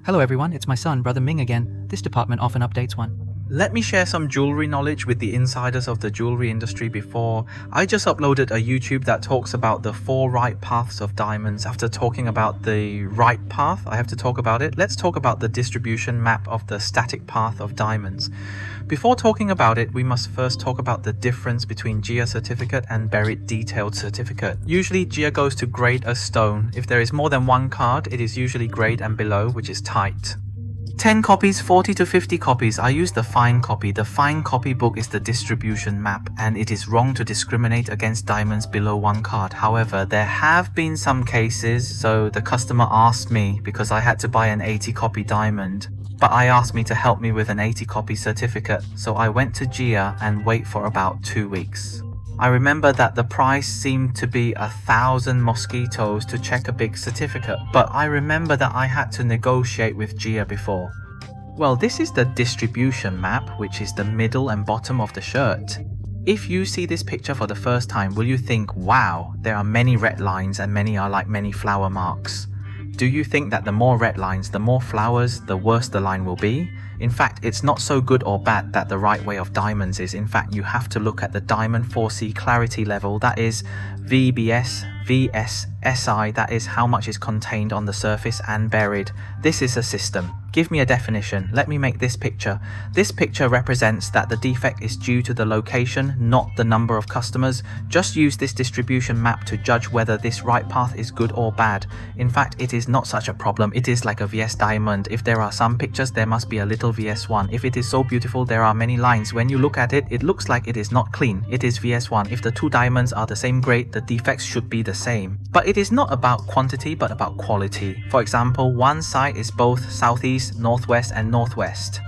Hello everyone, it's my son, Brother Ming again. This department often updates one. Let me share some jewelry knowledge with the insiders of the jewelry industry before. I just uploaded a YouTube that talks about the 4 right paths of diamonds. After talking about the right path, I have to talk about it. Let's talk about the distribution map of the static path of diamonds. Before talking about it, we must first talk about the difference between GIA certificate and buried detailed certificate. Usually GIA goes to grade a stone. If there is more than one card, it is usually grade and below, which is tight. 10 copies, 40 to 50 copies. I use the fine copy. The fine copy book is the distribution map, and it is wrong to discriminate against diamonds below 1 card. However, there have been some cases, so the customer asked me because I had to buy an 80 copy diamond, but I asked me to help me with an 80 copy certificate, so I went to GIA and wait for about 2 weeks. I remember that the price seemed to be 1,000 mosquitoes to check a big certificate, but I remember that I had to negotiate with GIA before. Well, this is the distribution map, which is the middle and bottom of the shirt. If you see this picture for the first time, will you think, wow, there are many red lines and many are like many flower marks? Do you think that the more red lines, the more flowers, the worse the line will be? In fact, it's not so good or bad that the right way of diamonds is. In fact, you have to look at the diamond 4C clarity level, that is VBS, VS, SI, that is how much is contained on the surface and buried. This is a system. Give me a definition. Let me make this picture. This picture represents that the defect is due to the location, not the number of customers. Just use this distribution map to judge whether this right path is good or bad. In fact, it is not such a problem. It is like a VS diamond. If there are some pictures, there must be a little VS1. If it is so beautiful, there are many lines. When you look at it, it looks like it is not clean. It is VS1. If the 2 diamonds are the same grade, the defects should be the same. But it is not about quantity, but about quality. For example, one side is both southeast, northwest and northwest.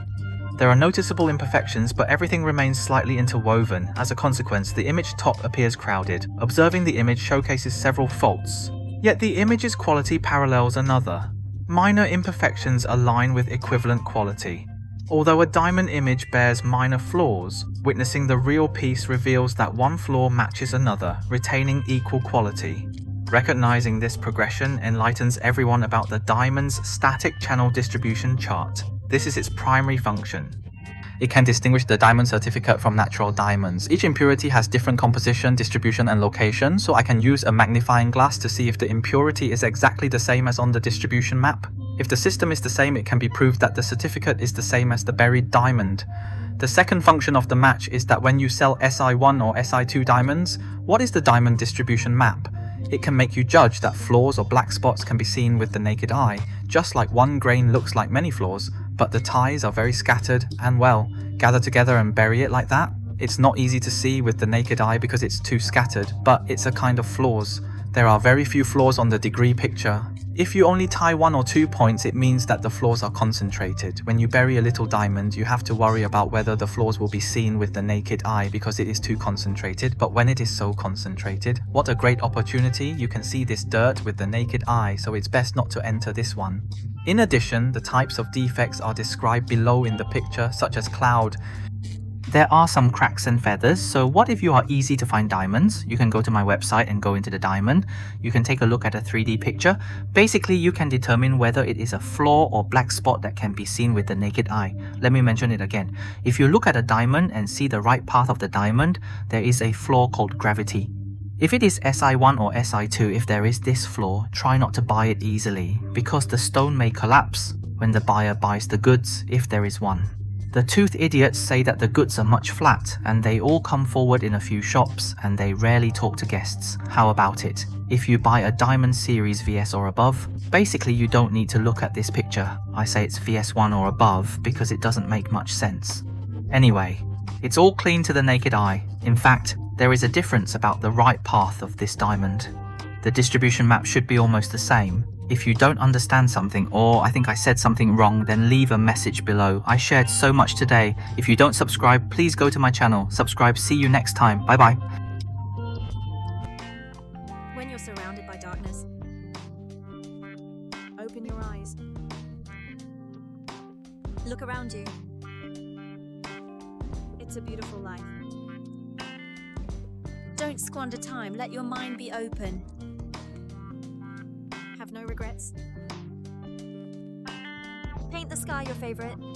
There are noticeable imperfections, but everything remains slightly interwoven. As a consequence, the image top appears crowded. Observing the image showcases several faults, yet the image's quality parallels another. Minor imperfections align with equivalent quality. Although a diamond image bears minor flaws, witnessing the real piece reveals that one flaw matches another, retaining equal quality. Recognizing this progression enlightens everyone about the diamond's static channel distribution chart. This is its primary function. It can distinguish the diamond certificate from natural diamonds. Each impurity has different composition, distribution and location, so I can use a magnifying glass to see if the impurity is exactly the same as on the distribution map. If the system is the same, it can be proved that the certificate is the same as the buried diamond. The second function of the match is that when you sell SI1 or SI2 diamonds, what is the diamond distribution map? It can make you judge that flaws or black spots can be seen with the naked eye, just like one grain looks like many flaws, but the ties are very scattered and, well, gather together and bury it like that. It's not easy to see with the naked eye because it's too scattered, but it's a kind of flaws. There are very few flaws on the degree picture. If you only tie 1 or 2 points, it means that the flaws are concentrated. When you bury a little diamond, you have to worry about whether the flaws will be seen with the naked eye because it is too concentrated. But when it is so concentrated, what a great opportunity. You can see this dirt with the naked eye, so it's best not to enter this one. In addition, the types of defects are described below in the picture, such as cloud. There are some cracks and feathers, so what if you are easy to find diamonds? You can go to my website and go into the diamond. You can take a look at a 3D picture. Basically, you can determine whether it is a flaw or black spot that can be seen with the naked eye. Let me mention it again. If you look at a diamond and see the right path of the diamond, there is a flaw called gravity. If it is SI1 or SI2, if there is this flaw, try not to buy it easily, because the stone may collapse when the buyer buys the goods, if there is one. The tooth idiots say that the goods are much flat, and they all come forward in a few shops, and they rarely talk to guests. How about it? If you buy a Diamond Series VS or above, basically you don't need to look at this picture. I say it's VS1 or above because it doesn't make much sense. Anyway, it's all clean to the naked eye. In fact, there is a difference about the right path of this diamond. The distribution map should be almost the same. If you don't understand something, or I think I said something wrong, then leave a message below. I shared so much today. If you don't subscribe, please go to my channel. Subscribe. See you next time. Bye bye. When you're surrounded by darkness, open your eyes. Look around you. It's a beautiful life. Don't squander time. Let your mind be open. Have no regrets. Paint the sky your favorite.